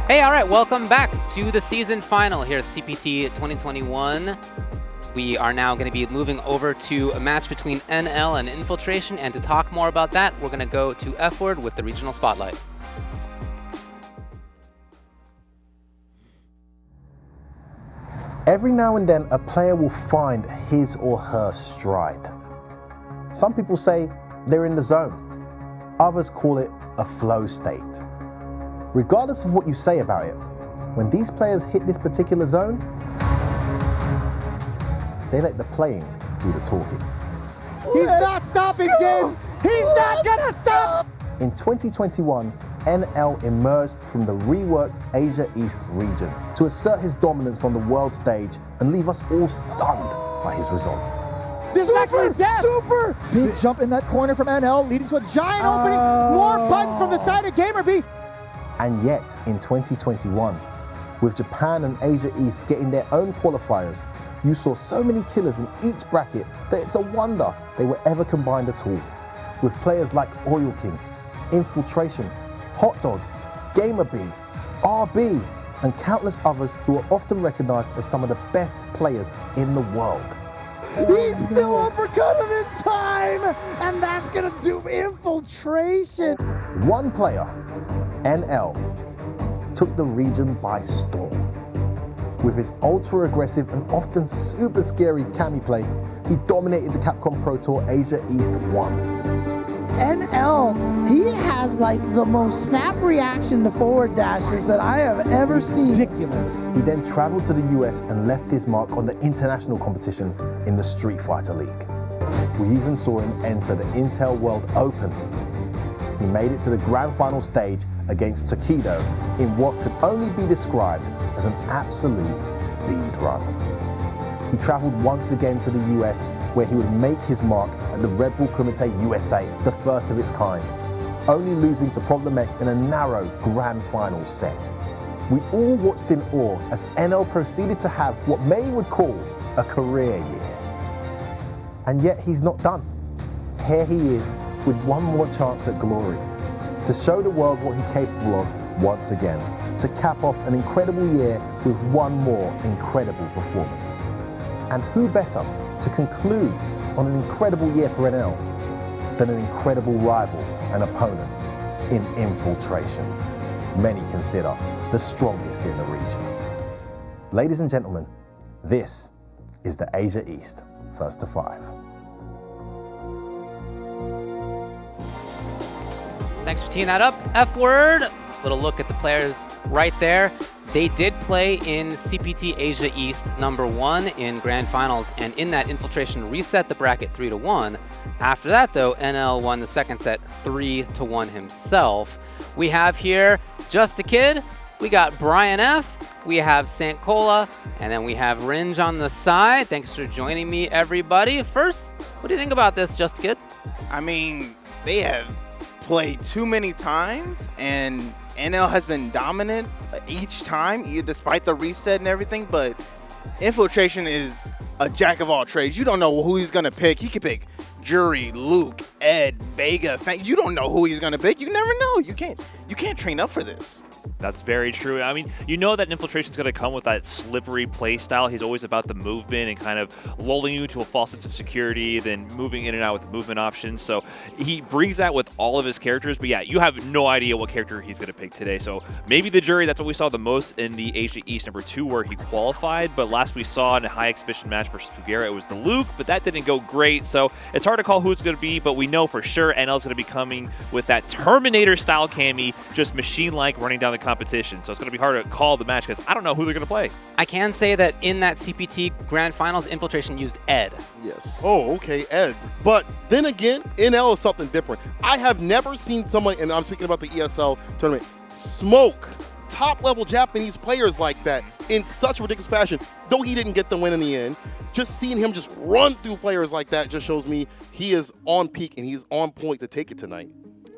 Hey, all right, welcome back to the season final here at CPT 2021. We are now going to be moving over to a match between NL and Infiltration, and to talk more about that, we're going to go to F-Word with the regional spotlight. Every now and then, a player will find his or her stride. Some people say they're in the zone. Others call it a flow state. Regardless of what you say about it, when these players hit this particular zone, they let the playing do the talking. He's not stopping, James! He's not gonna stop! In 2021, NL emerged from the reworked Asia East region to assert his dominance on the world stage and leave us all stunned by his results. This is actually death! Super! Big jump in that corner from NL, leading to a giant opening. More button from the side of Gamer B. And yet, in 2021, with Japan and Asia East getting their own qualifiers, you saw so many killers in each bracket that it's a wonder they were ever combined at all. With players like Oil King, Infiltration, Hot Dog, Gamer B, RB, and countless others who are often recognized as some of the best players in the world. He's still uppercut him in time! And that's gonna do Infiltration! One player, NL, took the region by storm. With his ultra-aggressive and often super scary Cammy play, he dominated the Capcom Pro Tour Asia East 1. NL, he has like the most snap reaction to forward dashes that I have ever seen. Ridiculous. He then traveled to the US and left his mark on the international competition in the Street Fighter League. We even saw him enter the Intel World Open. He made it to the grand final stage against Takedo in what could only be described as an absolute speed run. He traveled once again to the US, where he would make his mark at the Red Bull Kumite USA, the first of its kind, only losing to Problem X in a narrow grand final set. We all watched in awe as NL proceeded to have what many would call a career year. And yet he's not done. Here he is with one more chance at glory, to show the world what he's capable of once again, to cap off an incredible year with one more incredible performance. And who better to conclude on an incredible year for NL than an incredible rival and opponent in Infiltration, many consider the strongest in the region. Ladies and gentlemen, this is the Asia East First to 5. Thanks for teeing that up, F-Word. Little look at the players right there. They did play in CPT Asia East #1 in grand finals, and in that, Infiltration reset the bracket 3-1. After that, though, NL won the second set 3-1 himself. We have here Just a Kid, we got Brian F, we have St. Cola, and then we have Ringe on the side. Thanks for joining me, everybody. First, what do you think about this, Just a Kid? I mean, they have played too many times, and NL has been dominant each time, despite the reset and everything, but Infiltration is a jack of all trades. You don't know who he's going to pick. He could pick Jury, Luke, Ed, Vega. You don't know who he's going to pick. You never know. You can't train up for this. That's very true. I mean, you know that Infiltration's going to come with that slippery play style. He's always about the movement and kind of lulling you into a false sense of security, then moving in and out with movement options. So he brings that with all of his characters. But yeah, you have no idea what character he's going to pick today. So maybe the Jury, that's what we saw the most in the Asia East #2 where he qualified. But last we saw in a high exhibition match versus Pugera, it was the Luke, but that didn't go great. So it's hard to call who it's going to be, but we know for sure NL's going to be coming with that Terminator-style Cammy, just machine-like running down the competition. So it's going to be hard to call the match because I don't know who they're going to play. I can say that in that CPT Grand Finals, Infiltration used Ed. Yes. Oh, okay, Ed. But then again, NL is something different. I have never seen someone, and I'm speaking about the ESL tournament, smoke top-level Japanese players like that in such a ridiculous fashion. Though he didn't get the win in the end, just seeing him just run through players like that just shows me he is on peak and he's on point to take it tonight.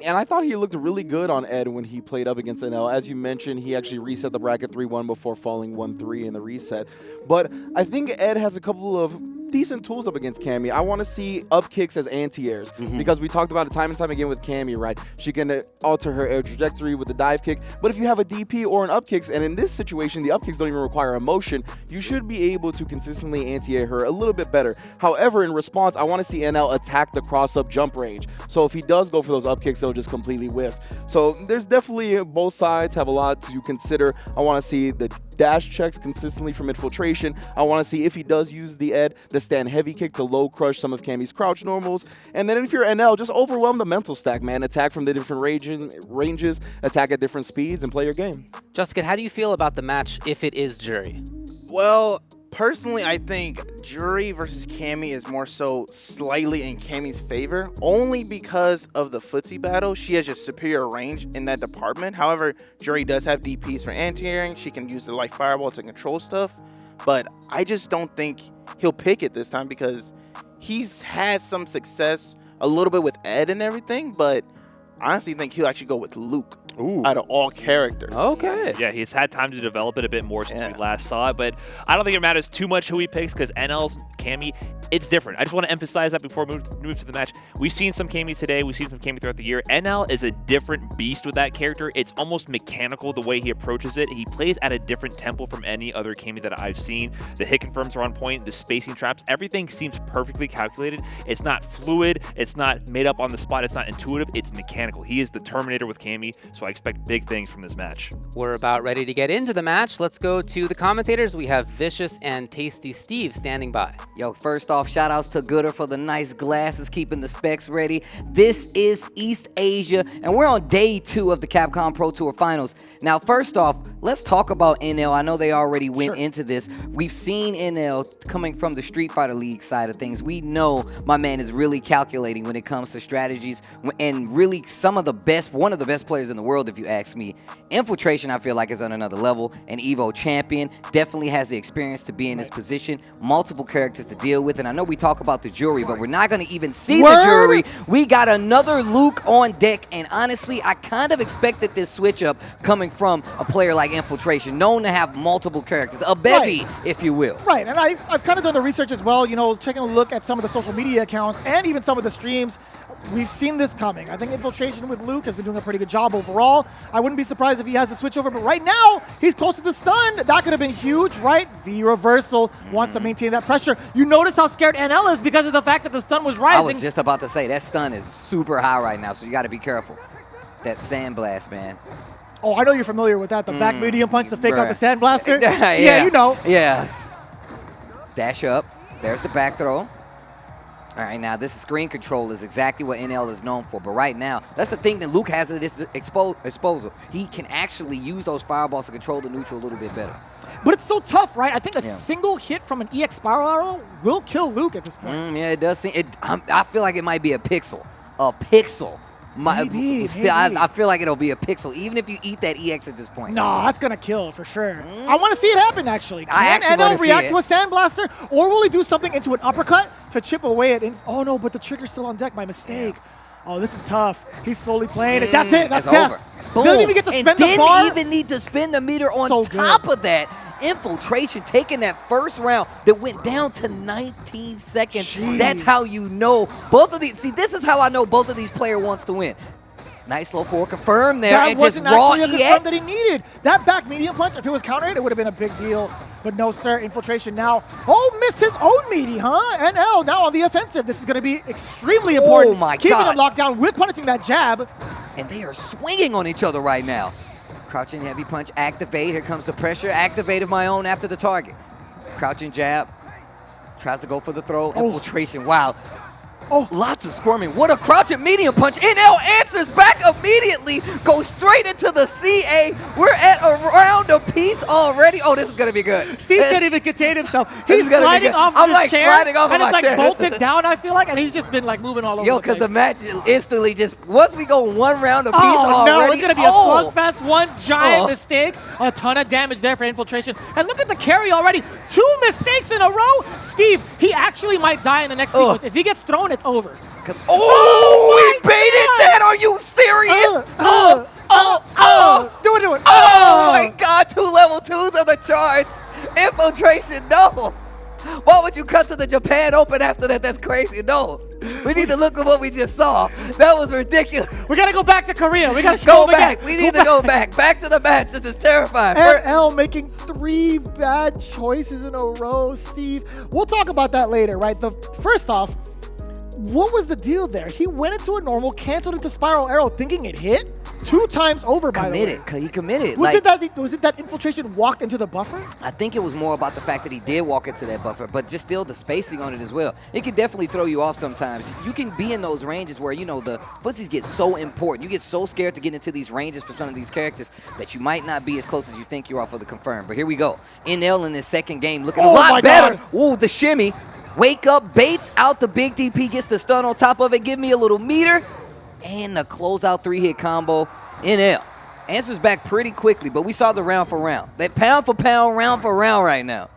And I thought he looked really good on Ed when he played up against NL. As you mentioned, he actually reset the bracket 3-1 before falling 1-3 in the reset. But I think Ed has a couple of decent tools up against Cammy. I want to see up kicks as anti-airs because we talked about it time and time again with Cammy, right? She can alter her air trajectory with the dive kick, but if you have a DP or an up kicks, and in this situation, the up kicks don't even require a motion, you should be able to consistently anti-air her a little bit better. However, in response, I want to see NL attack the cross-up jump range. So if he does go for those up kicks, they'll just completely whiff. So there's definitely both sides have a lot to consider. I want to see the dash checks consistently from Infiltration. I want to see if he does use the Ed, the stand heavy kick to low crush some of Cammy's crouch normals. And then if you're NL, just overwhelm the mental stack, man. Attack from the different ranges, attack at different speeds, and play your game. Justin, how do you feel about the match if it is Jury? Well, personally, I think Jury versus Cammy is more so slightly in Cammy's favor, only because of the footsie battle. She has just superior range in that department. However, Jury does have DPs for anti-airing. She can use the light fireball to control stuff. But I just don't think he'll pick it this time because he's had some success a little bit with Ed and everything, but I honestly think he'll actually go with Luke. Out of all characters. Okay. Yeah, he's had time to develop it a bit more since we last saw it, but I don't think it matters too much who he picks because NL's Cammy, it's different. I just want to emphasize that before we move to the match. We've seen some Cammy today. We've seen some Cammy throughout the year. NL is a different beast with that character. It's almost mechanical the way he approaches it. He plays at a different tempo from any other Cammy that I've seen. The hit confirms are on point. The spacing traps, everything seems perfectly calculated. It's not fluid. It's not made up on the spot. It's not intuitive. It's mechanical. He is the Terminator with Cammy, so I expect big things from this match. We're about ready to get into the match. Let's go to the commentators. We have Vicious and Tasty Steve standing by. Yo, first off, shout outs to Gooder for the nice glasses, keeping the specs ready. This is East Asia, and we're on day 2 of the Capcom Pro Tour Finals. Now, first off, let's talk about NL. I know they already went into this. We've seen NL coming from the Street Fighter League side of things. We know my man is really calculating when it comes to strategies, and really one of the best players in the world, if you ask me. Infiltration, I feel like, is on another level. An Evo champion, definitely has the experience to be in this position. Multiple characters to deal with, and I know we talk about the jury, but we're not going to even see the jury. We got another Luke on deck, and honestly, I kind of expected this switch up coming from a player like Infiltration, known to have multiple characters, a bevy, if you will. Right, and I've kind of done the research as well, taking a look at some of the social media accounts and even some of the streams. We've seen this coming. I think Infiltration with Luke has been doing a pretty good job overall. I wouldn't be surprised if he has to switch over, but right now, he's close to the stun. That could have been huge, right? V reversal wants to maintain that pressure. You notice how scared NL is because of the fact that the stun was rising. I was just about to say, that stun is super high right now, so you got to be careful. That sandblast, man. Oh, I know you're familiar with that. The back medium punch to fake out the sandblaster. Yeah, you know. Yeah. Dash up. There's the back throw. All right, now this screen control is exactly what NL is known for, but right now, that's the thing that Luke has at his disposal. He can actually use those fireballs to control the neutral a little bit better. But it's so tough, right? I think a single hit from an EX spiral arrow will kill Luke at this point. Yeah, it does seem. I feel like it might be a pixel. A pixel. Maybe. I feel like it'll be a pixel, even if you eat that EX at this point. No, that's going to kill for sure. I want to see it happen, actually. Can I NL react to a sandblaster, or will he do something into an uppercut to chip away at it? Oh, no, but the trigger's still on deck. My mistake. Oh, this is tough. He's slowly playing it. That's it. That's over. Boom. Doesn't even get to spend the bar. Didn't even need to spin the meter on top of that. Infiltration taking that first round that went down to 19 seconds. Jeez. That's how you know both of these. See, this is how I know both of these players wants to win. Nice low forward confirm there, that and just wasn't raw actually a EX. confirm that he needed. That back medium punch, if it was countered, it would have been a big deal. But no, sir, Infiltration now. Oh, missed his own meaty, huh? NL now on the offensive. This is going to be extremely important. Oh, my Keeping God. him locked down with punishing that jab. And they are swinging on each other right now. Crouching heavy punch, activate. Here comes the pressure. Activate of my own after the target. Crouching jab. Tries to go for the throw. Infiltration, wow. Oh, lots of squirming. What a crouching medium punch. NL answers back immediately. Goes straight into the CA. We're at a round apiece already. Oh, this is going to be good. Steve can't even contain himself. He's sliding off of his chair. Sliding off and of it's my chair. bolted down, I feel like, and he's just been like moving all over Yo, the place. because the match instantly just, once we go one round apiece no, already. it's going to be a slugfest. One giant mistake. A ton of damage there for Infiltration. And look at the carry already. 2 mistakes in a row. Steve, he actually might die in the next sequence. If he gets thrown, it's over. Oh, he baited that. Are you serious? Do it. Oh my God, 2 level 2s on the charge. Infiltration, no. Why would you cut to the Japan Open after that? That's crazy. No. We need to look at what we just saw. That was ridiculous. We got to go back to Korea. We got to Go back. We need to go back. Back to the match. This is terrifying. NL making 3 bad choices in a row, Steve. We'll talk about that later, right? First off, what was the deal there? He went into a normal, canceled into spiral arrow thinking it hit 2 times over, by the way. He committed. Was it that Infiltration walked into the buffer? I think it was more about the fact that he did walk into that buffer, but just still the spacing on it as well. It can definitely throw you off sometimes. You can be in those ranges where, you know, the footsies get so important. You get so scared to get into these ranges for some of these characters that you might not be as close as you think you are for the confirm. But here we go. NL in this second game looking a lot better. Ooh, the shimmy. Wake up, baits out the big DP, gets the stun on top of it, give me a little meter, and the closeout 3-hit combo. NL answers back pretty quickly, but we saw the round for round. That pound for pound, round for round right now.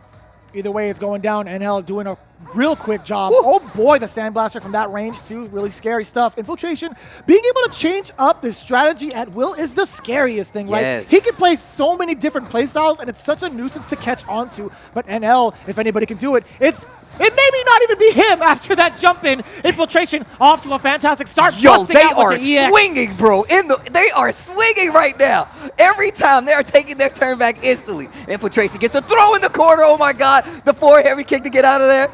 Either way, it's going down. NL doing a real quick job. Woo. Oh boy, the Sandblaster from that range too. Really scary stuff. Infiltration, being able to change up this strategy at will is the scariest thing, right? He can play so many different playstyles, and it's such a nuisance to catch onto. But NL, if anybody can do it, it maybe not even be him after that jump in. Infiltration off to a fantastic start. Yo, they are swinging, bro. They are swinging right now. Every time they are taking their turn back instantly. Infiltration gets a throw in the corner. Oh my God. The 4 heavy kick to get out of there.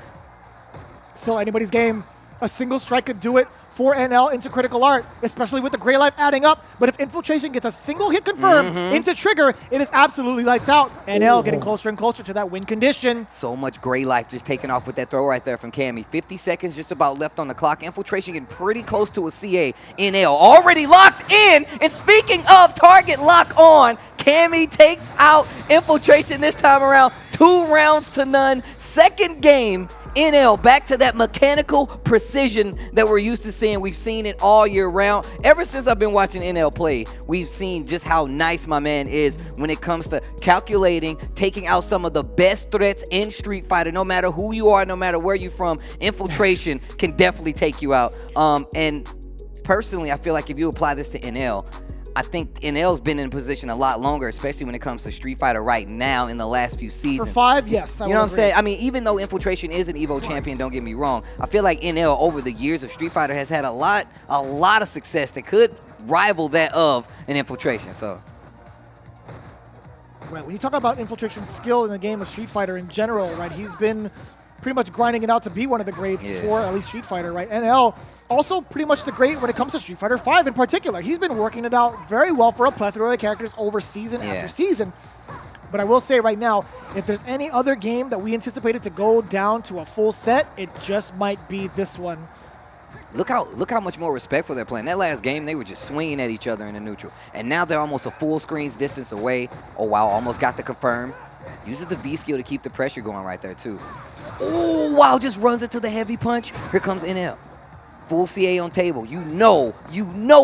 Still anybody's game. A single strike could do it for NL into Critical Art, especially with the Gray Life adding up. But if Infiltration gets a single hit confirmed into Trigger, it is absolutely lights out. NL getting closer and closer to that win condition. So much Gray Life just taking off with that throw right there from Cammy. 50 seconds just about left on the clock. Infiltration getting pretty close to a CA. NL already locked in. And speaking of target lock on, Cammy takes out Infiltration this time around. 2 rounds to none. Second game. NL back to that mechanical precision that we're used to seeing. We've seen it all year round. Ever since I've been watching NL play, we've seen just how nice my man is when it comes to calculating, taking out some of the best threats in Street Fighter. No matter who you are, no matter where you're from, Infiltration can definitely take you out. And personally, I feel like if you apply this to NL, I think NL's been in position a lot longer, especially when it comes to Street Fighter right now in the last few seasons. For 5, yes. You know what I'm saying? I mean, even though Infiltration is an Evo champion, don't get me wrong, I feel like NL over the years of Street Fighter has had a lot of success that could rival that of an Infiltration. So, right, when you talk about Infiltration's skill in the game of Street Fighter in general, right, he's been pretty much grinding it out to be one of the greats for at least Street Fighter, right? NL also pretty much the great when it comes to Street Fighter 5 in particular. He's been working it out very well for a plethora of characters over season after season. But I will say right now, if there's any other game that we anticipated to go down to a full set, it just might be this one. Look how much more respectful they're playing. That last game, they were just swinging at each other in the neutral. And now they're almost a full screen's distance away. Oh, wow, almost got the confirm. Uses the V skill to keep the pressure going right there, too. Oh, wow, just runs into the heavy punch. Here comes NL. Full CA on table. You know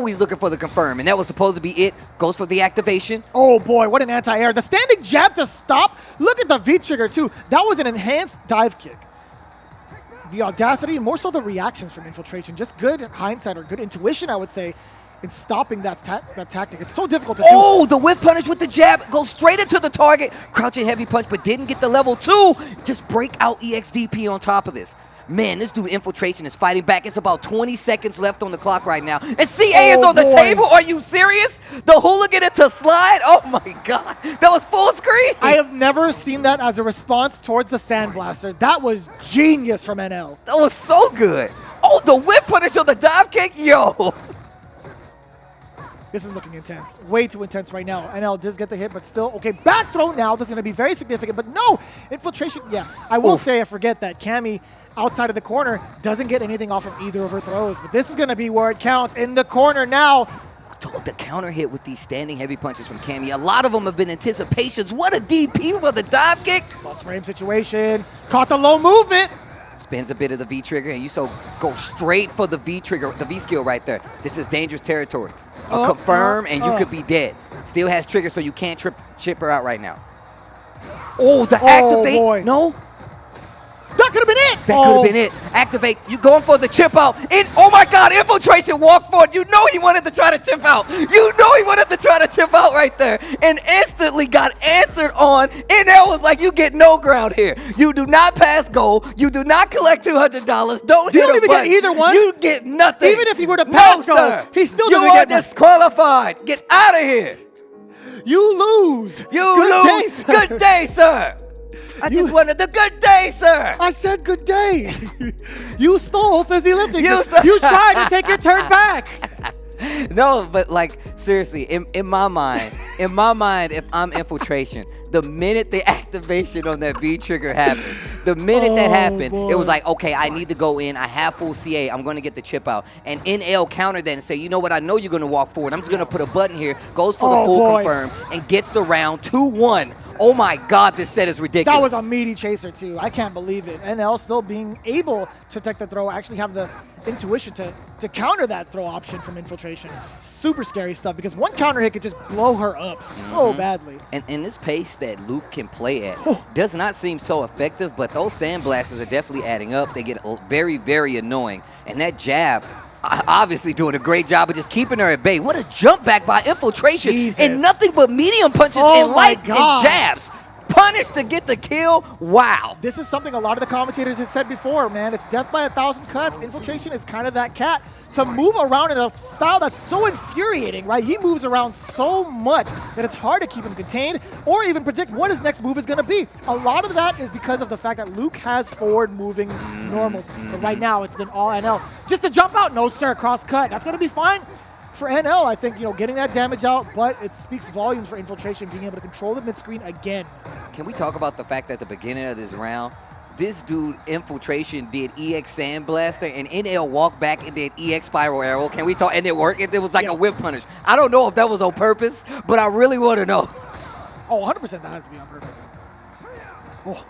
he's looking for the confirm, and that was supposed to be it. Goes for the activation. Oh boy, what an anti-air. The standing jab to stop. Look at the V-trigger too. That was an enhanced dive kick. The audacity, more so the reactions from Infiltration. Just good hindsight or good intuition, I would say, in stopping that tactic. It's so difficult to do. Oh, the whiff punish with the jab. Goes straight into the target. Crouching heavy punch, but didn't get the level 2. Just break out EXDP on top of this. Man, this dude Infiltration is fighting back. It's about 20 seconds left on the clock right now. And CA is on the table. Are you serious? The hooligan into slide? Oh my God. That was full screen. I have never seen that as a response towards the Sandblaster. That was genius from NL. That was so good. Oh, the whip punish on the dive kick. Yo. This is looking intense. Way too intense right now. NL does get the hit, but still. Okay, back throw now. This is going to be very significant. But no, Infiltration. Yeah, I will say I forget that Cammy outside of the corner doesn't get anything off of either of her throws. But this is going to be where it counts. In the corner now. The counter hit with these standing heavy punches from Cammy. A lot of them have been anticipations. What a DP for the dive kick. Plus frame situation. Caught the low movement. Spins a bit of the V-trigger, and you go straight for the V-trigger, the V-skill right there. This is dangerous territory. Confirm, and you could be dead. Still has trigger, so you can't chip her out right now. Oh, the activate. Boy. No. The could have been it. That could have been it. Activate. You going for the chip out. Oh my God, Infiltration walked forward. You know he wanted to try to chip out. You know he wanted to try to chip out right there. And instantly got answered on. NL was like, you get no ground here. You do not pass goal. You do not collect $200. Don't hit a even button. get either one. You get nothing. Even if he were to pass goal, sir. he still you doesn't are get nothing. disqualified. Get out of here. You lose. You lose. Day, sir. Good day, sir. I just wanted the good day, sir. I said good day. You stole Fizzy Lifting. You You tried to take your turn back. No, but like seriously, in my mind, if I'm Infiltration, the minute the activation on that V trigger happened, the minute that happened, it was like, okay, I need to go in. I have full CA. I'm going to get the chip out. And NL countered that and say, you know what? I know you're going to walk forward. I'm just going to put a button here. Goes for the full confirm and gets the round 2-1. Oh my God, this set is ridiculous. That was a meaty chaser too. I can't believe it. NL still being able to take the throw, actually have the intuition to counter that throw option from Infiltration. Super scary stuff because one counter hit could just blow her up so badly. And in this pace that Luke can play at does not seem so effective, but those sandblasters are definitely adding up. They get very, very annoying. And that jab, obviously doing a great job of just keeping her at bay. What a jump back by Infiltration. Jesus. And nothing but medium punches and light and jabs. Punish to get the kill. Wow. This is something a lot of the commentators have said before, man. It's death by 1,000 cuts. Infiltration is kind of that cat to move around in a style that's so infuriating, right? He moves around so much that it's hard to keep him contained or even predict what his next move is going to be. A lot of that is because of the fact that Luke has forward-moving normals. But right now, it's been all NL. Just to jump out, no sir, cross cut. That's going to be fine for NL. I think, getting that damage out, but it speaks volumes for Infiltration being able to control the mid-screen again. Can we talk about the fact that at the beginning of this round, this dude, Infiltration, did EX Sandblaster, and NL walked back and did EX Spiral Arrow. Can we talk? And it worked. It was like a whip punish. I don't know if that was on purpose, but I really want to know. Oh, 100% that had to be on purpose. Oh,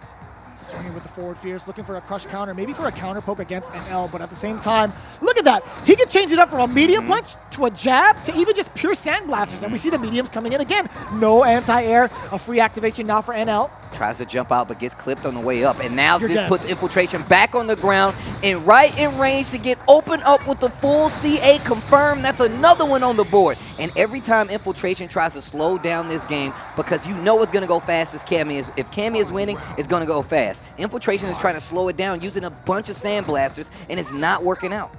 swinging with the forward fierce, looking for a crush counter, maybe for a counter poke against NL, but at the same time, look at that. He can change it up from a medium punch to a jab to even just pure sandblasters, and we see the mediums coming in again. No anti-air, a free activation now for NL. Tries to jump out, but gets clipped on the way up. And now this puts Infiltration back on the ground and right in range to get open up with the full CA confirm. That's another one on the board. And every time Infiltration tries to slow down this game, because you know it's going to go fast as Cammy is. If Cammy is winning, it's going to go fast. Infiltration is trying to slow it down using a bunch of sandblasters, and it's not working out.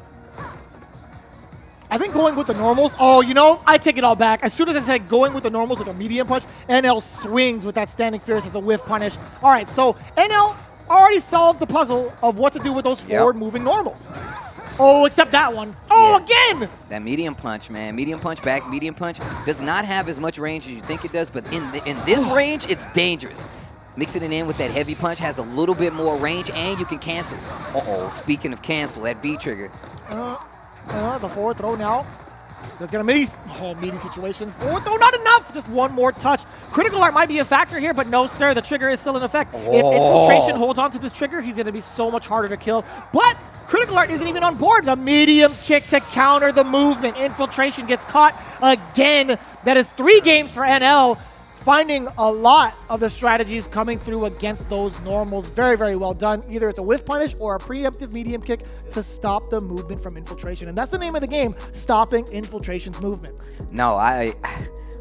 I think going with the normals, I take it all back. As soon as I said going with the normals with a medium punch, NL swings with that standing fierce as a whiff punish. All right, so NL already solved the puzzle of what to do with those forward-moving normals. Oh, except that one. Oh, again! That medium punch, man. Medium punch back, medium punch does not have as much range as you think it does, but in this range, it's dangerous. Mixing it in with that heavy punch has a little bit more range, and you can cancel. Speaking of cancel, that V trigger. The forward throw now. There's gonna be meaty situation. Forward throw, not enough. Just one more touch. Critical art might be a factor here, but no, sir. The trigger is still in effect. If Infiltration holds on to this trigger, he's gonna be so much harder to kill. But Critical art isn't even on board. The medium kick to counter the movement. Infiltration gets caught again. That is 3 games for NL. Finding a lot of the strategies coming through against those normals. Very, very well done. Either it's a whiff punish or a preemptive medium kick to stop the movement from Infiltration. And that's the name of the game, stopping Infiltration's movement. No,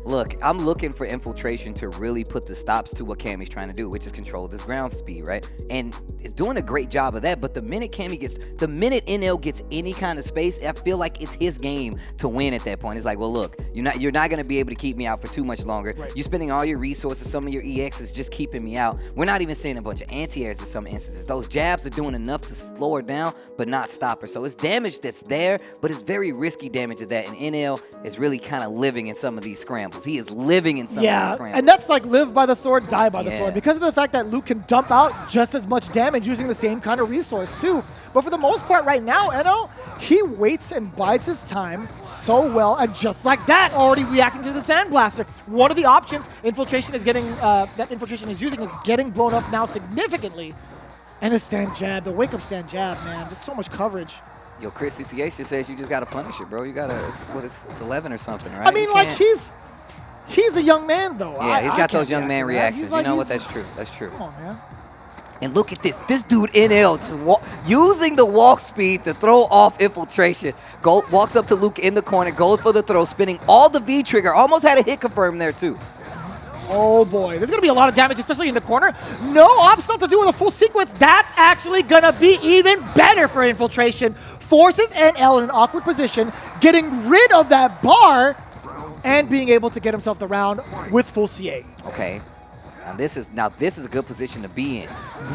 look, I'm looking for Infiltration to really put the stops to what Cammy's trying to do, which is control this ground speed, right? And it's doing a great job of that, but the minute NL gets any kind of space, I feel like it's his game to win at that point. It's like, well, look, you're not going to be able to keep me out for too much longer. Right. You're spending all your resources, some of your EXs just keeping me out. We're not even seeing a bunch of anti-airs in some instances. Those jabs are doing enough to slow her down, but not stop her. So it's damage that's there, but it's very risky damage of that, and NL is really kind of living in some of these scrambles. He is living in some of these scrambles. And that's like live by the sword, die by the sword. Because of the fact that Luke can dump out just as much damage using the same kind of resource too. But for the most part right now, NL, he waits and bides his time so well, and just like that, already reacting to the Sandblaster. One of the options Infiltration is getting, that Infiltration is using is getting blown up now significantly. And the stand jab, the wake up stand jab, man, just so much coverage. Yo, Chris CCH says you just got to punish it, bro. You got to, it's 11 or something, right? I mean, like, he's a young man, though. Yeah, he's got those young man He's reactions. like, you know what? That's true. That's true. Come on, man. And look at this. This dude NL just using the walk speed to throw off Infiltration. Walks up to Luke in the corner, goes for the throw, spinning all the V trigger. Almost had a hit confirm there too. Oh boy, there's gonna be a lot of damage, especially in the corner. No obstacle to do with a full sequence. That's actually gonna be even better for Infiltration. Forces NL in an awkward position, getting rid of that bar, and being able to get himself the round with full CA. Okay. Now this is a good position to be in.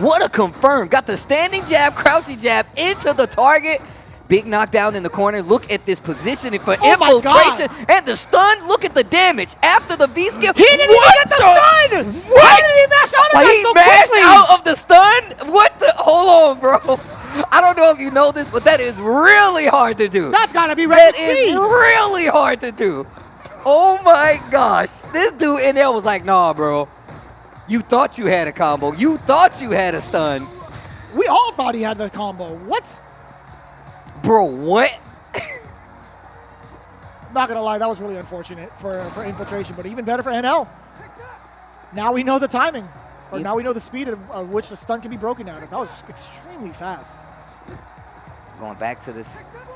What a confirm. Got the standing jab, crouching jab into the target. Big knockdown in the corner. Look at this positioning for Infiltration. And the stun. Look at the damage after the V skill. He didn't even get the stun! What? Why did he mash out of that so mashed quickly? out of the stun? What the? Hold on, bro. I don't know if you know this, but that is really hard to do. That's gotta be That record is speed. really hard to do. Oh my gosh. This dude in there was like, nah, bro. You thought you had a combo. You thought you had a stun. We all thought he had the combo. What? Bro, what? Not gonna lie, that was really unfortunate for Infiltration, but even better for NL. Now we know the timing, or now we know the speed of which the stun can be broken out of. That was extremely fast. Going back to this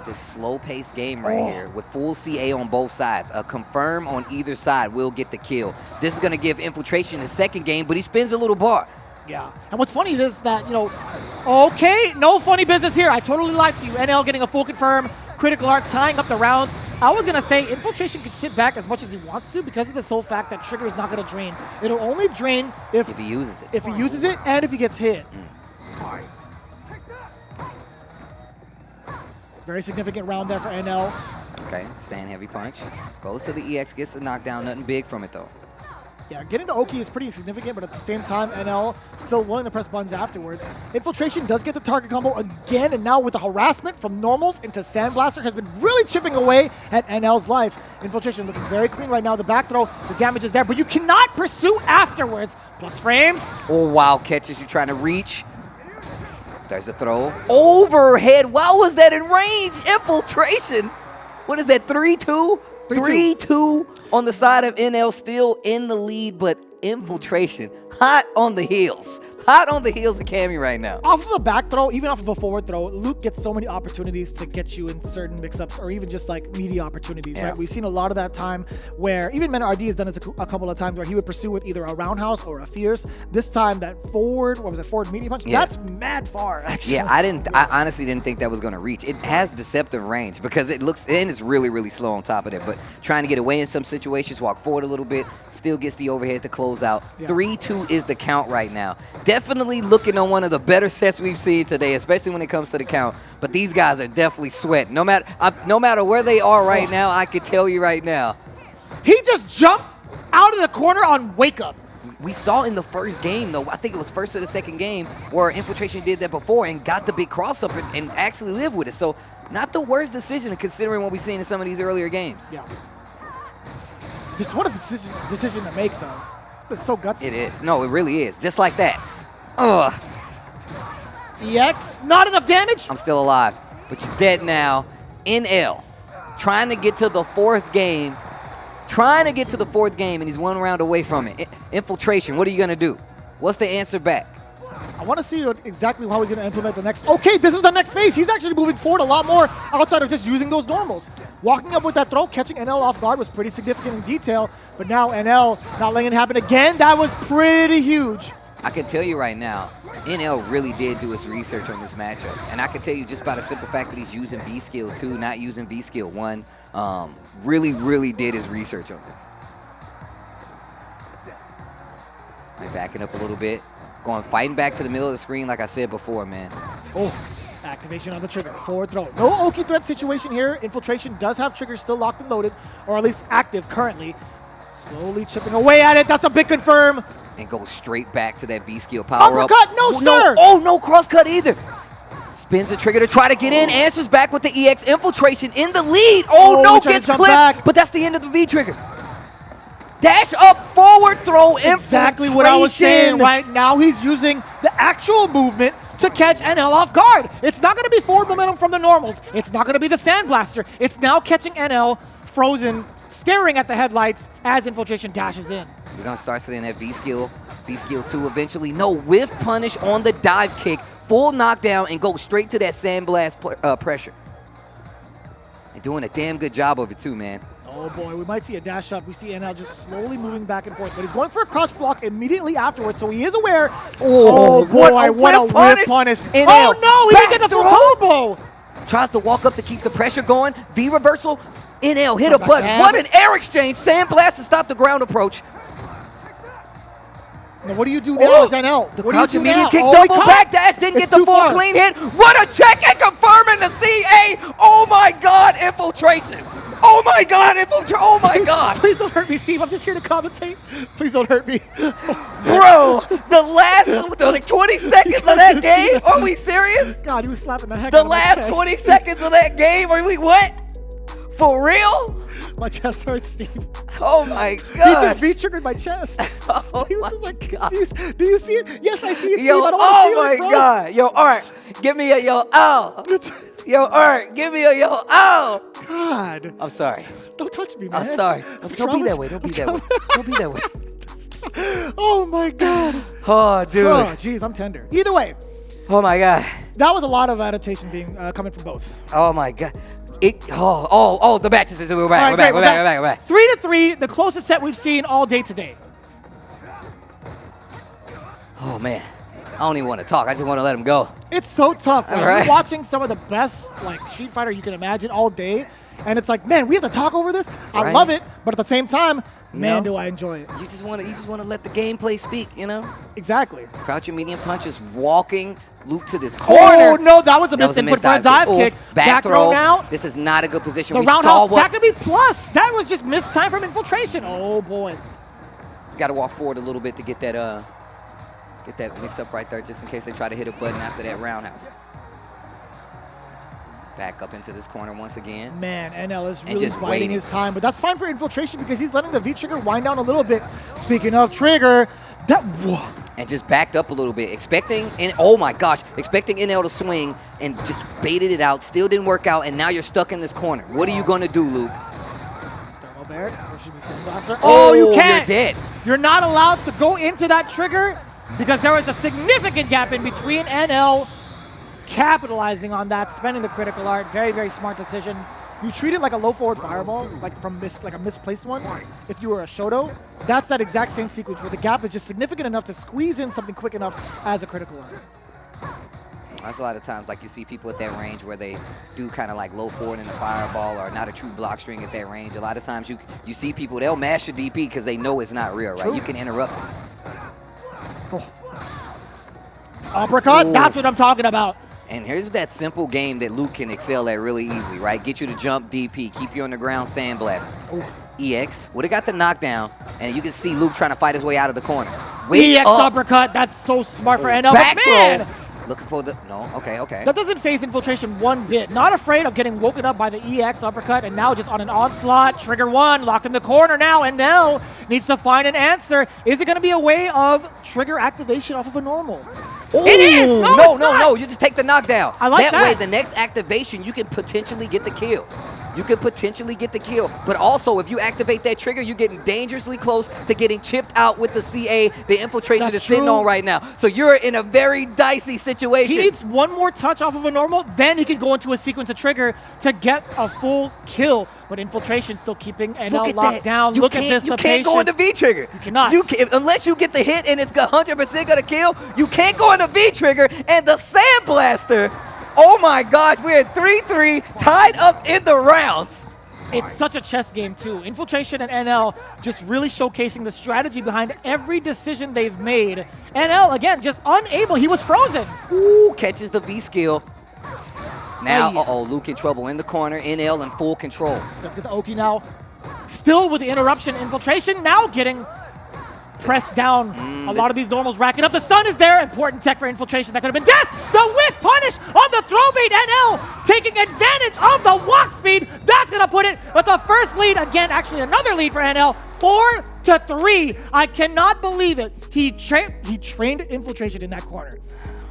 slow-paced game right here with full CA on both sides. A confirm on either side will get the kill. This is going to give Infiltration the second game, but he spins a little bar. Yeah, and what's funny is that, you know, okay, no funny business here. I totally lied to you. NL getting a full confirm, critical art tying up the round. I was going to say Infiltration could sit back as much as he wants to because of the sole fact that Trigger is not going to drain. It'll only drain if he uses it. If he uses it and if he gets hit. Very significant round there for NL. Okay, stand heavy punch. Goes to the EX, gets the knockdown. Nothing big from it, though. Yeah, getting to Oki is pretty significant, but at the same time, NL still willing to press buttons afterwards. Infiltration does get the target combo again, and now with the harassment from normals into Sandblaster has been really chipping away at NL's life. Infiltration looking very clean right now. The back throw, the damage is there, but you cannot pursue afterwards. Plus frames. Or wild catches you're trying to reach. There's the throw. Overhead. Why was that in range? Infiltration. What is that, 3-2? 3-2 on the side of NL, still in the lead, but Infiltration hot on the heels. Hot on the heels of Cammy right now. Off of a back throw, even off of a forward throw, Luke gets so many opportunities to get you in certain mix-ups or even just like media opportunities, right? We've seen a lot of that time where even RD has done it a couple of times where he would pursue with either a roundhouse or a fierce. This time that forward, what was it, forward media punch? That's mad far, actually. Yeah, I honestly didn't think that was going to reach. It has deceptive range because it looks, and it's really, really slow on top of it, but trying to get away in some situations, walk forward a little bit, still gets the overhead to close out. 3-2 is the count right now. Definitely looking on one of the better sets we've seen today, especially when it comes to the count. But these guys are definitely sweating. No matter where they are right now, I can tell you right now. He just jumped out of the corner on wake up. We saw in the first game, though, I think it was first or the second game, where Infiltration did that before and got the big cross-up and actually lived with it. So not the worst decision considering what we've seen in some of these earlier games. Yeah. Just what a decision to make, though. It's so gutsy. It is. No, it really is. Just like that. Ugh. EX, not enough damage. I'm still alive, but you're dead now. NL, trying to get to the fourth game. And he's one round away from it. Infiltration, what are you going to do? What's the answer back? I want to see exactly how he's going to implement the next. Okay, this is the next phase. He's actually moving forward a lot more outside of just using those normals. Walking up with that throw, catching NL off guard was pretty significant in detail, but now NL not letting it happen again. That was pretty huge. I can tell you right now, NL really did do his research on this matchup. And I can tell you just by the simple fact that he's using V-Skill 2, not using V-Skill 1, really, really did his research on this. Right, backing up a little bit. Fighting back to the middle of the screen like I said before, man. Oh, activation on the trigger, forward throw. No Oki threat situation here. Infiltration does have triggers still locked and loaded, or at least active currently. Slowly chipping away at it. That's a big confirm. And goes straight back to that V-Skill power Uppercut, up. no, sir! Oh, no cross cut either. Spins the trigger to try to get in. Answers back with the EX. Infiltration in the lead. Oh no, gets clipped. Back. But that's the end of the V-trigger. Dash up, forward throw, exactly what I was saying. Right now he's using the actual movement to catch NL off guard. It's not going to be forward momentum from the normals. It's not going to be the Sandblaster. It's now catching NL frozen, staring at the headlights as Infiltration dashes in. We're going to start seeing that V-Skill V-skill 2 eventually. No, whiff punish on the dive kick. Full knockdown and go straight to that sandblast pressure. And doing a damn good job of it too, man. Oh boy, we might see a dash up. We see NL just slowly moving back and forth, but he's going for a crouch block immediately afterwards, so he is aware. Oh, boy, what a whiff punish. Oh no, he didn't get the full combo. Tries to walk up to keep the pressure going. V reversal. NL hit a Come button. back What an air exchange. Sandblast to stop the ground approach. Now what do you do now as NL? The What crouch do you do immediate now? kick, Oh, he double caught. back dash, didn't It's get the too full far. clean hit. What a check and confirming the CA. Oh my God, Infiltration. Oh my God, Infiltration. Oh my God. Please don't hurt me, Steve. I'm just here to commentate. Please don't hurt me. Bro, the last like 20 seconds of that game? Are we serious? God, he was slapping the heck The out of my last chest. 20 seconds of that game? Are we what? For real? My chest hurts, Steve. Oh my He God. just V-triggered my chest. Oh Steve was my just like, God. do you see it? Yes, I see it, Steve. Yo, I don't oh wanna my feel it, bro. God. Yo, Art, give me a yo, ow. Yo, Art, give me a yo, ow. God. I'm sorry. Don't touch me, man. I'm sorry. I'm Don't be that way. Don't be that way. Don't be that way. Oh my God. Oh, dude. Oh, jeez, I'm tender. Either way, Oh my God. that was a lot of adaptation being coming from both. Oh my God. The matches is we're back. All right, We're great, back. We're back. 3-3, the closest set we've seen all day today. Oh man. I don't even want to talk. I just want to let him go. It's so tough. Like, All right. You're watching some of the best like Street Fighter you can imagine all day, and it's like, man, we have to talk over this. I Right. love it, but at the same time, man, know? do I enjoy it. You just want to let the gameplay speak, you know? Exactly. Crouching medium punch is walking Luke to this corner. Oh no, that was a That was missed input for a dive kick. Back throw throw. now. This is not a good position. The We saw roundhouse, what. that could be plus. That was just missed time from Infiltration. Oh boy. Got to walk forward a little bit to get that mix up right there, just in case they try to hit a button after that roundhouse. Back up into this corner once again. Man, NL is And really just biding waiting. his time, but that's fine for Infiltration because he's letting the V-trigger wind down a little bit. Speaking of trigger, And just backed up a little bit, expecting NL to swing and just baited it out. Still didn't work out, and now you're stuck in this corner. What are you gonna do, Luke? Thermal Barrett, or should we say Blaster? Oh, you can't. You're dead. You're not allowed to go into that trigger because there was a significant gap in between. NL capitalizing on that, spending the critical art. Very, very smart decision. You treat it like a low forward fireball, like a misplaced one. If you were a Shoto, that's that exact same sequence where the gap is just significant enough to squeeze in something quick enough as a critical art. That's a lot of times, like you see people at that range where they do kind of like low forward in the fireball or not a true block string at that range. A lot of times you see people, they'll mash your DP because they know it's not real, right? True. You can interrupt it. Uppercut, Ooh. that's what I'm talking about. And here's that simple game that Luke can excel at really easily, right? Get you to jump DP, keep you on the ground, sandblast. EX would have got the knockdown, and you can see Luke trying to fight his way out of the corner. Wait EX up. uppercut, that's so smart for NL. Back but man, throw. Looking for the, no, okay. that doesn't phase Infiltration one bit. Not afraid of getting woken up by the EX uppercut, and now just on an onslaught. Trigger one, locked in the corner now, and NL needs to find an answer. Is it going to be a way of trigger activation off of a normal? Ooh, It is! No, it's not! No, you just take the knockdown. I like that way, that. the next activation, you can potentially get the kill. But also, if you activate that trigger, you're getting dangerously close to getting chipped out with the CA the Infiltration That's is sitting true. on right now. So you're in a very dicey situation. He needs one more touch off of a normal, then he can go into a sequence of trigger to get a full kill. But Infiltration still keeping NL locked down. Look at this, You the can't go into patience. V-trigger. You cannot. Unless you get the hit and it's 100% going to kill, you can't go into V-trigger. And the Sandblaster, oh my gosh, we're at 3-3, tied up in the rounds. It's such a chess game, too. Infiltration and NL just really showcasing the strategy behind every decision they've made. NL, again, just unable. He was frozen. Ooh, catches the V-skill. Now, Hey. uh-oh, Luke in trouble in the corner. NL in full control. Let's get the Oki now. Still with the interruption. Infiltration now getting pressed down. A lot of these normals racking up. The stun is there. Important tech for Infiltration. That could have been death. The whiff punish on the throw beat. NL taking advantage of the walk speed. That's going to put it with the first lead. Again, actually another lead for NL. 4-3. I cannot believe it. He trained Infiltration in that corner.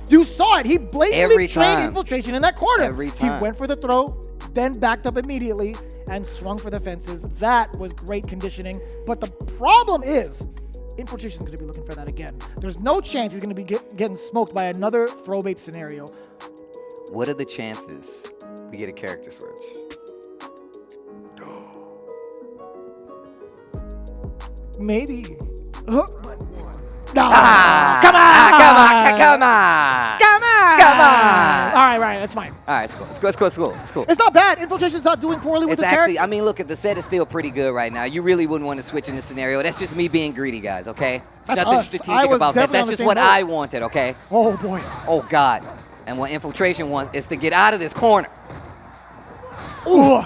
You saw it. He blatantly Every trained time. Infiltration in that corner. Every time. He went for the throw, then backed up immediately and swung for the fences. That was great conditioning. But the problem is Infiltration's going to be looking for that again. There's no chance he's going to be getting smoked by another throw bait scenario. What are the chances we get a character switch? Maybe. No. Come on! Come on! Come on! Come on! Come on! All right, that's fine. All right, it's cool. It's not bad. Infiltration's not doing poorly with It's this actually, character. I mean, look, the set is still pretty good right now. You really wouldn't want to switch in this scenario. That's just me being greedy, guys, okay? That's Nothing us. I strategic was about that. definitely That's on the just same what boat. I wanted, okay? Oh, boy. Oh, God. And what Infiltration wants is to get out of this corner. Ooh.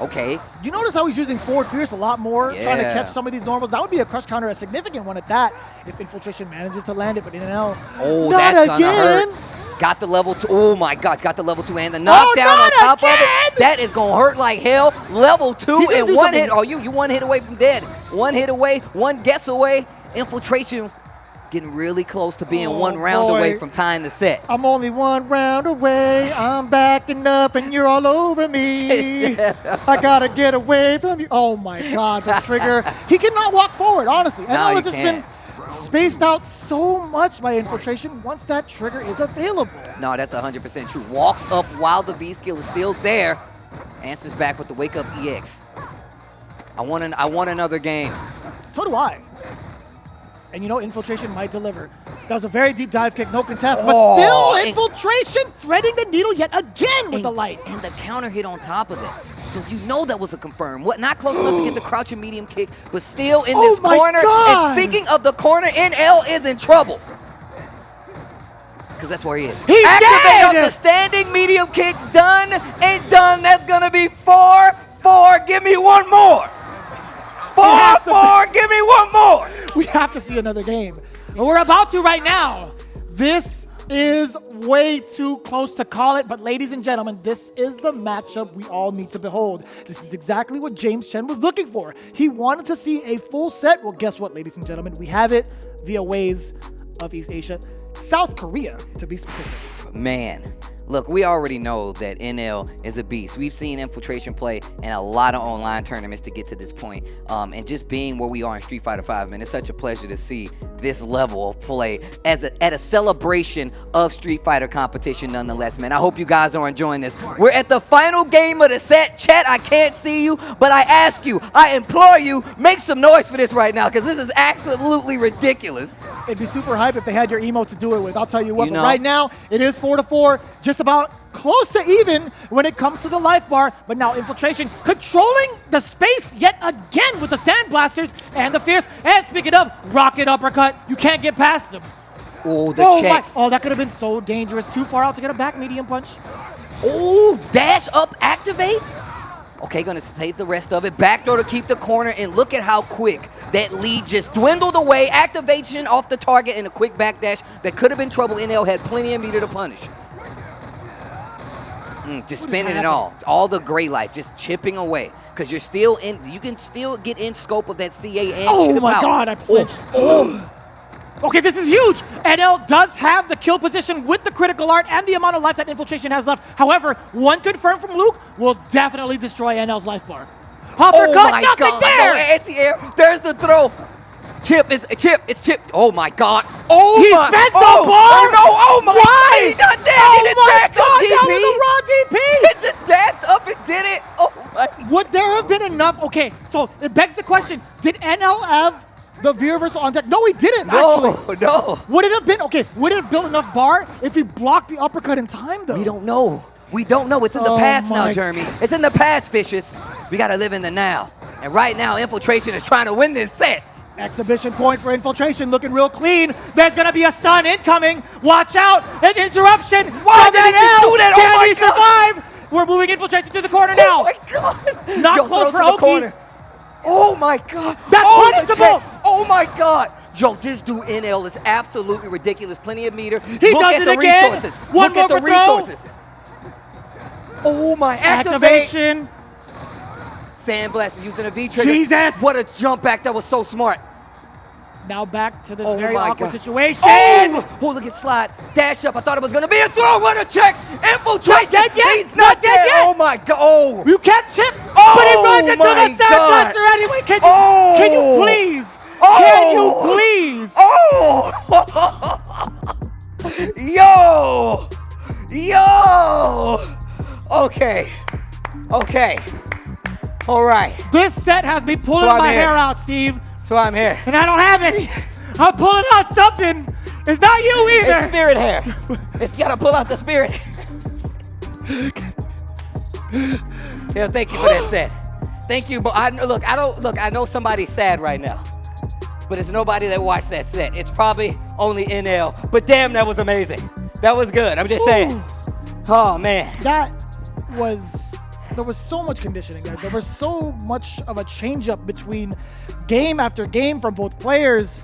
Okay. You notice how he's using forward fierce a lot more, trying to Yeah. catch some of these normals. That would be a crush counter, a significant one at that, if Infiltration manages to land it, but NL, Oh, not that's gonna again. hurt. Got the level 2. Oh, my gosh. Got the level 2 and the knockdown on not top of again! it. That is going to hurt like hell. Level 2 He's gonna and do one something. hit. Oh, you one hit away from dead. One hit away. One guess away. Infiltration getting really close to being one round boy. away from tying the set. I'm only one round away. I'm backing up and you're all over me. I gotta get away from you. Oh my God, the trigger. He cannot walk forward, honestly. No, NL he has just can't. been spaced out so much by Infiltration once that trigger is available. No, that's 100% true. Walks up while the V skill is still there. Answers back with the wake up EX. I want another game. So do I. And you know, Infiltration might deliver. That was a very deep dive kick, no contest, but Oh, still and- Infiltration threading the needle yet again with the light. And the counter hit on top of it. So you know that was a confirm. What? Not close enough to get the crouching medium kick, but still in this my corner. God. And speaking of the corner, NL is in trouble. Because that's where he is. He's Activate dead! off the standing medium kick. Done and done. That's going to be 4-4. Give me one more. 4-4. Give me one more. We have to see another game. And we're about to right now. This is way too close to call it, but ladies and gentlemen, this is the matchup we all need to behold. This is exactly what James Chen was looking for. He wanted to see a full set. Well, guess what, ladies and gentlemen? We have it via ways of East Asia. South Korea, to be specific. Man, look, we already know that NL is a beast. We've seen Infiltration play in a lot of online tournaments to get to this point. And just being where we are in Street Fighter 5, man, it's such a pleasure to see this level of play at a celebration of Street Fighter competition nonetheless, man. I hope you guys are enjoying this. We're at the final game of the set. Chat, I can't see you, but I ask you, I implore you, make some noise for this right now, because this is absolutely ridiculous. It'd be super hype if they had your emote to do it with. I'll tell you what, You but know. right now, it is 4-4, just about close to even when it comes to the life bar. But now Infiltration controlling the space yet again with the Sandblasters and the Fierce. And speaking of, rocket uppercut, you can't get past them. Oh, the Oh, checks. oh, that could have been so dangerous. Too far out to get a back medium punch. Oh, dash up, activate. Okay, gonna save the rest of it. Backdoor to keep the corner, and look at how quick that lead just dwindled away. Activation off the target and a quick backdash that could have been trouble. NL had plenty of meter to punish. Just spinning it all the gray life, just chipping away. Because you're still in, you can still get in scope of that CA and Oh chip my out. God, I flinched. Okay, this is huge. NL does have the kill position with the critical art and the amount of life that Infiltration has left. However, one confirm from Luke will definitely destroy NL's life bar. Uppercut, Oh my nothing God, there. no anti-air. There's the throw. It's Chip. Oh my God. Oh He my. spent the oh, bar. Oh no, oh my. Why? He done that. Oh Hit my his dash God, up, that DP. was a raw DP. Hit the dash up and did it. Oh my. Would there have been enough? Okay, so it begs the question, did NL have the V reversal on deck? No, he didn't, actually. No. Would it have been, okay, would it have built enough bar if he blocked the uppercut in time, though? We don't know. We don't know. It's in the Oh past now, my- Jeremy. It's in the past, Fishes. We got to live in the now. And right now, Infiltration is trying to win this set. Exhibition point for Infiltration, looking real clean. There's gonna be a stun incoming. Watch out, an interruption. Why did he just do that? Oh my Cammy survive. We're moving Infiltration to the corner now. Oh my God. Not Yo, close throw for to the Oki. corner. Oh my God. That's oh, punishable. Oh my God. Yo, this dude NL is absolutely ridiculous. Plenty of meter. He Look does at it the again. resources. One Look at more the for throw. resources. Oh my, activate. Activation. Sandblast using a V trigger. Jesus. What a jump back. That was so smart. Now back to this Oh very my awkward God. situation. Oh, look at slide. Dash up. I thought it was going to be a throw. What a check. Infiltration. Not dead yet. He's Not dead yet. Oh my God. Oh. You can't chip, Oh but he runs into my the Sandblaster God. anyway. Can you Oh. please Can you please? Yo! Okay. All right. This set has me pulling So I'm my here. hair out, Steve, So I'm here. and I don't have any. I'm pulling out something. It's not you It's either. spirit hair. It's gotta pull out the spirit. Yeah, thank you for that set. Thank you. But I know somebody's sad right now, but it's nobody that watched that set. It's probably only NL. But damn, that was amazing. That was good. I'm just saying. Oh man. There was so much conditioning there. There was so much of a change-up between game after game from both players.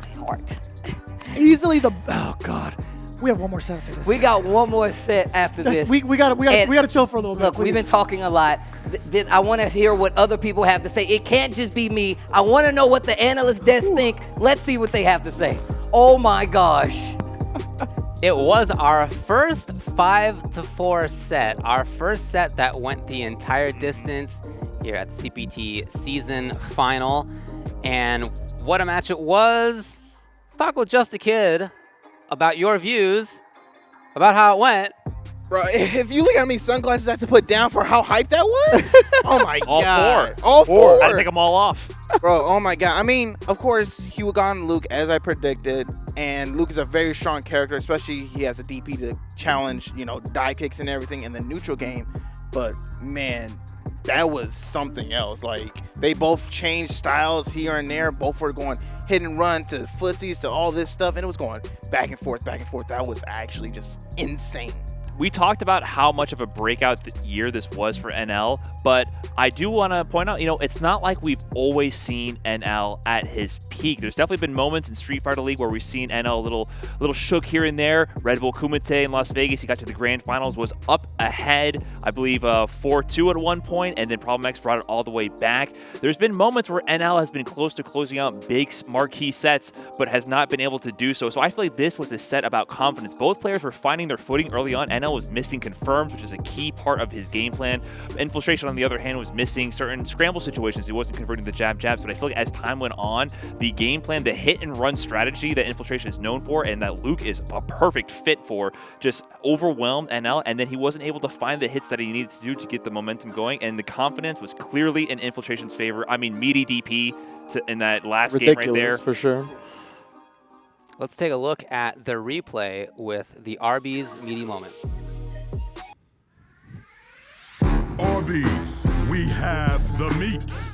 Easily oh God. We have one more set after this. We got one more set after this. We gotta chill for a little bit. Look, we've been talking a lot. I want to hear what other people have to say. It can't just be me. I want to know what the analyst desk think. Let's see what they have to say. Oh my gosh. It was our first 5-4 set, our first set that went the entire distance here at the CPT season final. And what a match it was. Let's talk with Just a Kid about your views, about how it went. Bro, if you look at me, sunglasses I have to put down for how hyped that was. Oh my All God. four. All four. I had to take them all off. Bro, oh my God. I mean, of course, he would gone Luke as I predicted, and Luke is a very strong character, especially he has a DP to challenge, dive kicks and everything in the neutral game. But man, that was something else. Like, they both changed styles here and there. Both were going hit and run to footsies to all this stuff, and it was going back and forth, back and forth. That was actually just insane. We talked about how much of a breakout year this was for NL, but I do want to point out, it's not like we've always seen NL at his peak. There's definitely been moments in Street Fighter League where we've seen NL a little shook here and there. Red Bull Kumite in Las Vegas, he got to the grand finals, was up ahead, I believe 4-2 at one point, and then Problem X brought it all the way back. There's been moments where NL has been close to closing out big marquee sets, but has not been able to do so. So I feel like this was a set about confidence. Both players were finding their footing early on. NL was missing confirms, which is a key part of his game plan. Infiltration, on the other hand, was missing certain scramble situations. He wasn't converting the jabs, but I feel like as time went on, the game plan, the hit and run strategy that Infiltration is known for and that Luke is a perfect fit for, just overwhelmed NL, and then he wasn't able to find the hits that he needed to do to get the momentum going, and the confidence was clearly in Infiltration's favor. I mean, meaty DP in that last game right there. For sure. Let's take a look at the replay with the Arby's meaty moment. Arby's, we have the meats.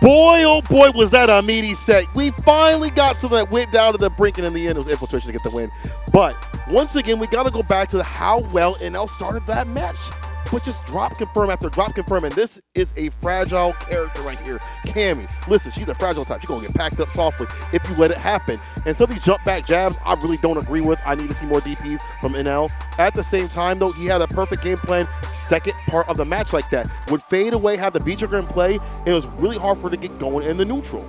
Boy, oh boy, was that a meaty set. We finally got something that went down to the brink, and in the end, it was Infiltration to get the win. But once again, we got to go back to how well NL started that match. But just drop confirm after drop confirm, and this is a fragile character right here. Cammy, listen, she's a fragile type. She's going to get packed up softly if you let it happen. And some of these jump back jabs, I really don't agree with. I need to see more DPs from NL. At the same time, though, he had a perfect game plan. Second part of the match like that would fade away, have the B trigger in play. It was really hard for her to get going in the neutral.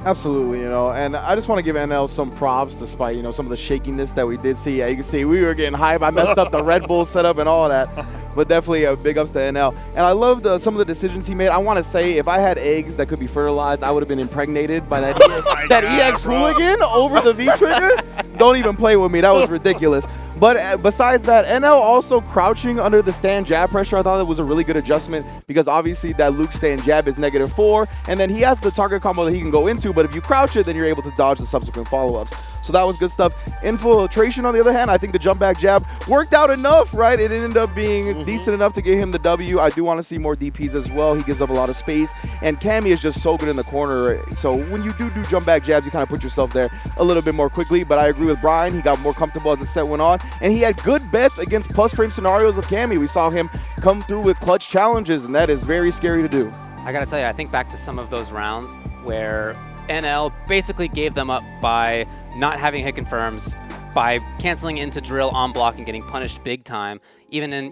Absolutely, and I just want to give NL some props despite, some of the shakiness that we did see. Yeah, you can see we were getting hype. I messed up the Red Bull setup and all of that, but definitely big ups to NL. And I loved some of the decisions he made. I want to say if I had eggs that could be fertilized, I would have been impregnated by that EX hooligan over the V-trigger. Don't even play with me. That was ridiculous. But besides that, NL also crouching under the stand jab pressure, I thought it was a really good adjustment because obviously that Luke stand jab is -4, and then he has the target combo that he can go into, but if you crouch it, then you're able to dodge the subsequent follow-ups. So that was good stuff. Infiltration, on the other hand, I think the jump back jab worked out enough, right? It ended up being decent enough to get him the W. I do want to see more DPs as well. He gives up a lot of space, and Cammy is just so good in the corner. So when you do jump back jabs, you kind of put yourself there a little bit more quickly, but I agree with Brian. He got more comfortable as the set went on, and he had good bets against plus frame scenarios of Cammy. We saw him come through with clutch challenges, and that is very scary to do. I gotta tell you, I think back to some of those rounds where NL basically gave them up by not having hit confirms, by canceling into drill on block and getting punished big time. Even in,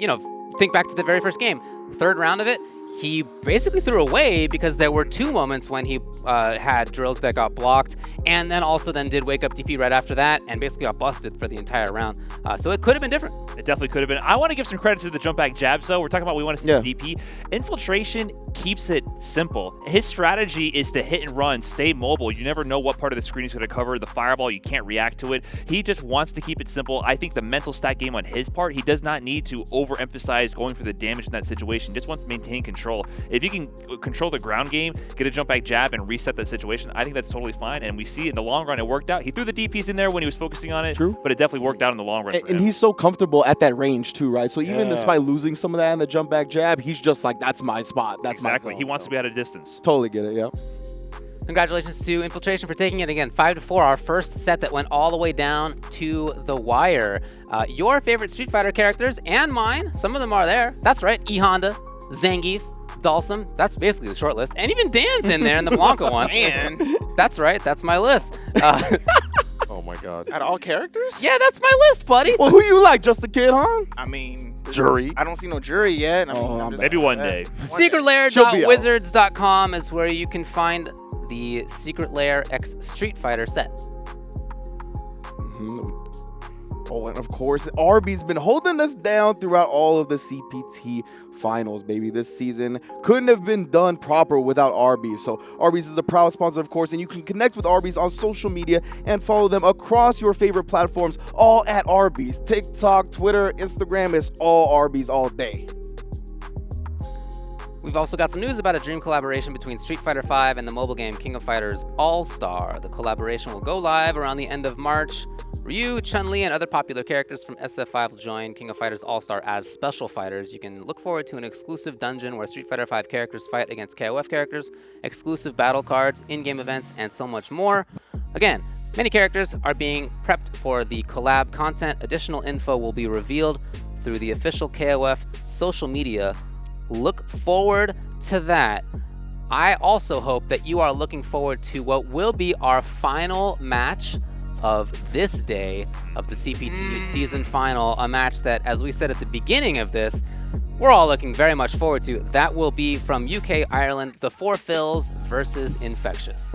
think back to the very first game, third round of it, he basically threw away because there were 2 moments when he had drills that got blocked, and then also did wake up DP right after that and basically got busted for the entire round. So it could have been different. It definitely could have been. I want to give some credit to the jump back jabs, though. We're talking about we want to see the DP. Infiltration keeps it simple. His strategy is to hit and run, stay mobile. You never know what part of the screen he's going to cover. The fireball, you can't react to it. He just wants to keep it simple. I think the mental stat game on his part, he does not need to overemphasize going for the damage in that situation. Just wants to maintain control. If you can control the ground game, get a jump back jab, and reset that situation, I think that's totally fine. And we see in the long run it worked out. He threw the DPs in there when he was focusing on it, but it definitely worked out in the long run. And he's so comfortable at that range too, right? So even despite losing some of that in the jump back jab, he's just like, that's my spot. That's my zone. He wants to be at a distance. Totally get it, yeah. Congratulations to Infiltration for taking it again, 5-4, our first set that went all the way down to the wire. Your favorite Street Fighter characters and mine, some of them are there. That's right, E Honda, Zangief, Dalsum, that's basically the short list. And even Dan's in there in the Blanca one. Dan? That's right, that's my list. Oh my God. Out of all characters? Yeah, that's my list, buddy. Well, who you like? Just the kid, huh? I mean, Jury. I don't see no jury yet. I mean, I'm just maybe one day. Secretlair.wizards.com is where you can find the Secret Lair X Street Fighter set. Oh, and of course, Arby's been holding us down throughout all of the CPT finals, baby. This season couldn't have been done proper without Arby's. So Arby's is a proud sponsor, of course, and you can connect with Arby's on social media and follow them across your favorite platforms, all at Arby's. TikTok, Twitter, Instagram, is all Arby's all day. We've also got some news about a dream collaboration between Street Fighter V and the mobile game King of Fighters All-Star. The collaboration will go live around the end of March. Ryu, Chun-Li, and other popular characters from SF5 will join King of Fighters All-Star as special fighters. You can look forward to an exclusive dungeon where Street Fighter V characters fight against KOF characters, exclusive battle cards, in-game events, and so much more. Again, many characters are being prepped for the collab content. Additional info will be revealed through the official KOF social media. Look forward to that. I also hope that you are looking forward to what will be our final match of this day of the CPT season final, a match that, as we said at the beginning of this, we're all looking very much forward to. That will be from UK, Ireland, the Four Phils versus Infectious.